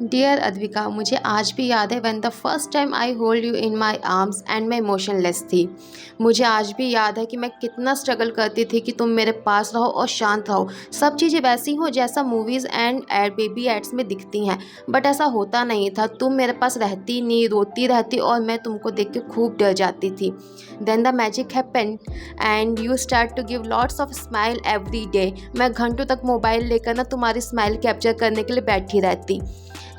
Dear Advika, मुझे आज भी याद है when the first time I hold you in my arms and मैं इमोशनलेस थी। मुझे आज भी याद है कि मैं कितना स्ट्रगल करती थी कि तुम मेरे पास रहो और शांत रहो, सब चीज़ें वैसी हों जैसा movies and ad baby ads में दिखती हैं। बट ऐसा होता नहीं था। तुम मेरे पास रहती नहीं, रोती रहती और मैं तुमको देख के खूब डर जाती थी। Then the magic happened and you start to give lots of smile every day. मैं घंटों तक मोबाइल लेकर ना तुम्हारी स्माइल कैप्चर करने के लिए बैठी रहती।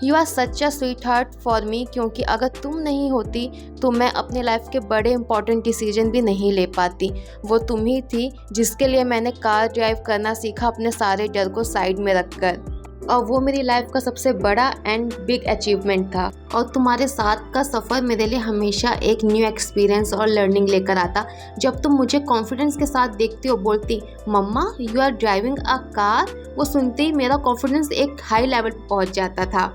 You are such a sweetheart for me, क्योंकि अगर तुम नहीं होती तो मैं अपने लाइफ के बड़े इंपॉर्टेंट डिसीजन भी नहीं ले पाती। वो तुम ही थी जिसके लिए मैंने कार ड्राइव करना सीखा अपने सारे डर को साइड में रखकर, और वो मेरी लाइफ का सबसे बड़ा एंड बिग अचीवमेंट था। और तुम्हारे साथ का सफ़र मेरे लिए हमेशा एक न्यू एक्सपीरियंस और लर्निंग लेकर आता। जब तुम मुझे कॉन्फिडेंस के साथ देखती हो, बोलती mama you are driving a car, वो सुनते ही मेरा कॉन्फिडेंस एक हाई लेवल पर पहुंच जाता था।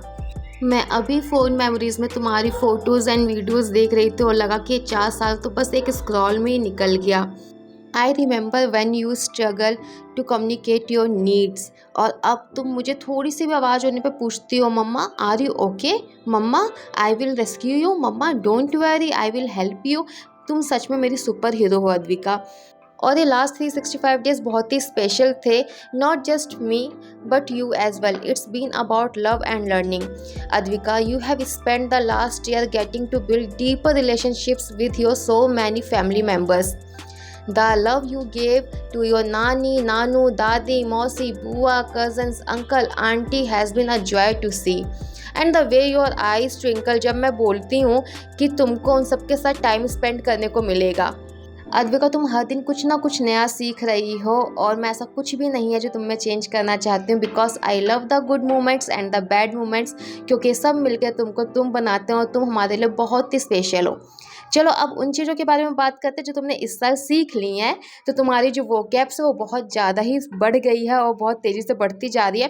मैं अभी फ़ोन मेमोरीज़ में तुम्हारी फ़ोटोज़ एंड वीडियोज़ देख रही थी और लगा कि 4 साल तो बस एक स्क्रॉल में ही निकल गया। I remember when you struggle to communicate your needs, और अब तुम मुझे थोड़ी सी भी आवाज़ होने पे पूछती हो mama are you okay, mama I will rescue you, mama don't worry I will help you. तुम सच में मेरी सुपर हीरो हो अद्विका। और ये लास्ट 365 डेज बहुत ही स्पेशल थे, not just me but you as well. It's been about love and learning. Advika, you have spend the last year getting to build deeper relationships with your so many family members. The love you gave to your nani, nanu, dadi, mausi, bua, cousins, uncle, auntie has been a joy to see. And the way your eyes twinkle जब मैं बोलती हूँ कि तुमको उन सबके साथ time spend करने को मिलेगा। अद्विका, तुम हर दिन कुछ ना कुछ नया सीख रही हो और मैं ऐसा कुछ भी नहीं है जो तुम में चेंज करना चाहती हूँ, because I love the good moments and the bad moments, क्योंकि सब मिलकर तुमको तुम बनाते हो और तुम हमारे लिए बहुत ही स्पेशल हो। चलो अब उन चीज़ों के बारे में बात करते हैं जो तुमने इस साल सीख ली हैं। तो तुम्हारी जो वोकैब्स है वो बहुत ज़्यादा ही बढ़ गई है और बहुत तेज़ी से बढ़ती जा रही है।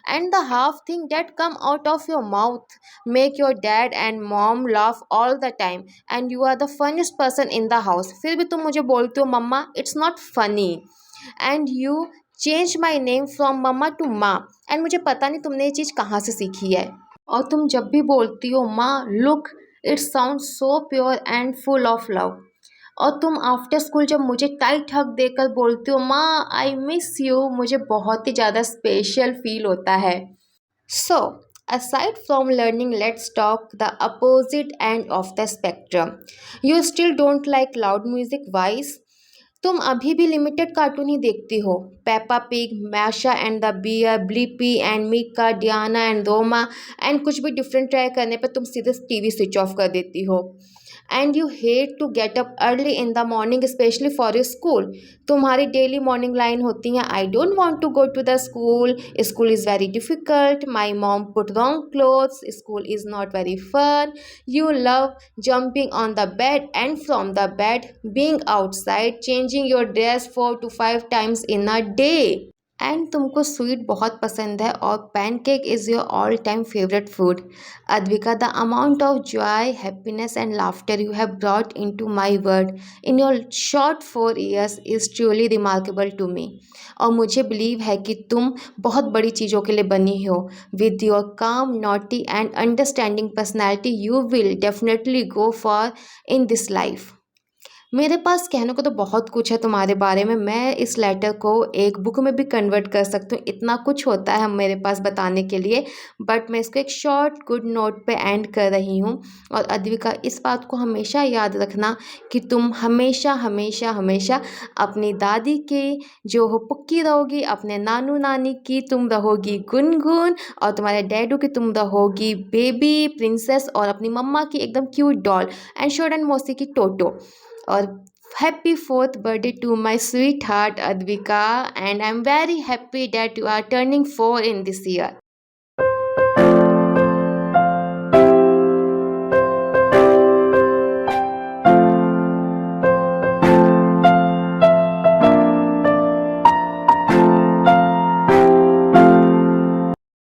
And the half thing that come out of your mouth make your dad and mom laugh all the time and you are the funniest person in the house. फिर भी तुम मुझे बोलते हो mama it's not funny, and you change my name from mama to माँ। And मुझे पता नहीं तुमने ये चीज़ कहाँ से सीखी है। और तुम जब भी बोलती हो माँ look, it sound so pure and full of love. और तुम आफ्टर स्कूल जब मुझे टाइट हग देकर बोलती हो माँ आई मिस यू, मुझे बहुत ही ज़्यादा स्पेशल फील होता है। सो aside from learning, let's talk the opposite end of the spectrum. You still don't like loud music, wise? तुम अभी भी लिमिटेड कार्टून ही देखती हो, Peppa Pig, Masha and the Bear, Blippi and Meekah, Diana and Roma, and कुछ भी different try करने पर तुम सीधे टीवी स्विच ऑफ कर देती हो। And you hate to get up early in the morning specially for your school. तुम्हारी डेली मॉर्निंग लाइन होती हैं I don't want to go to the school, school is very difficult, my mom put wrong clothes, school is not very fun. You love jumping on the bed and from the bed, being outside, changing your dress 4 to 5 times in a day. And तुमको sweet बहुत पसंद है और pancake is your all time favourite food. Advika, the amount of joy, happiness and laughter you have brought into my world in your short 4 years is truly remarkable to me. और मुझे believe है कि तुम बहुत बड़ी चीज़ों के लिए बनी हो। विद योर काम, naughty and understanding personality you will definitely go for in this life. मेरे पास कहने को तो बहुत कुछ है तुम्हारे बारे में। मैं इस लेटर को एक बुक में भी कन्वर्ट कर सकती हूँ, इतना कुछ होता है मेरे पास बताने के लिए, बट मैं इसको एक शॉर्ट गुड नोट पे एंड कर रही हूँ। और अद्विका, इस बात को हमेशा याद रखना कि तुम हमेशा हमेशा हमेशा अपनी दादी की जो हो पुक्की रहोगी, अपने नानू नानी की तुम रहोगी गुनगुन, और तुम्हारे डैडू की तुम रहोगी बेबी प्रिंसेस, और अपनी मम्मा की एकदम क्यूट डॉल, एंड शोर एंड मौसी की टोटो। और happy 4th birthday to my sweetheart Advika, and I'm very happy that you are turning 4 in this year.